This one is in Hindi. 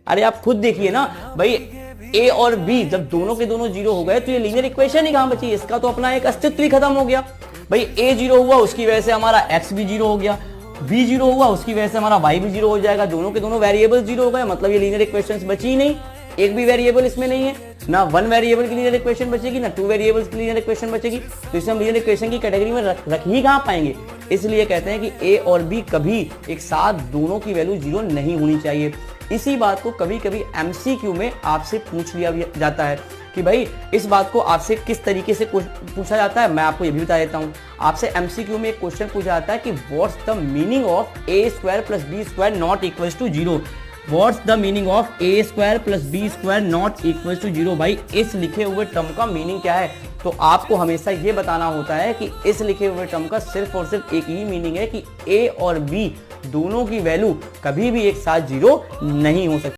अरे आप खुद देखिए ना भाई, ए और बी जब दोनों के दोनों जीरो हो गए तो ये लीनियर इक्वेशन ही कहां बची, इसका तो अपना एक अस्तित्व ही खत्म हो गया। भाई ए जीरो हुआ उसकी वजह से हमारा एक्स भी जीरो हो गया, बी जीरो हुआ उसकी वजह से हमारा वाई भी जीरो हो जाएगा, दोनों के दोनों वेरिएबल जीरो हो गए, मतलब ये लीनियर इक्वेशन बची ही नहीं, एक भी वेरिएबल इसमें नहीं है, ना वन वेरिएबल की लीनियर इक्वेशन बचेगी, ना टू वेरिएबल्स की लीनियर इक्वेशन बचेगी, तो इसे हम लीनियर इक्वेशन की कैटेगरी में रख ही कहां पाएंगे। इसलिए कहते हैं कि ए और बी कभी एक साथ दोनों की वैल्यू जीरो नहीं होनी चाहिए। इसी बात को कभी कभी एमसीक्यू में आपसे पूछ लिया जाता है कि भाई इस बात को आपसे किस तरीके से पूछा जाता है, मैं आपको ये भी बता देता हूँ। आपसे एमसीक्यू में एक क्वेश्चन पूछा जाता है कि what's the meaning of A square plus B square not equals to zero. What's the meaning of A square plus B square not equals to zero. भाई इस लिखे हुए टर्म का मीनिंग क्या है, तो आपको हमेशा ये बताना होता है कि इस लिखे हुए टर्म का सिर्फ और सिर्फ एक ही मीनिंग है कि ए और बी दोनों की वैल्यू कभी भी एक साथ जीरो नहीं हो सकती।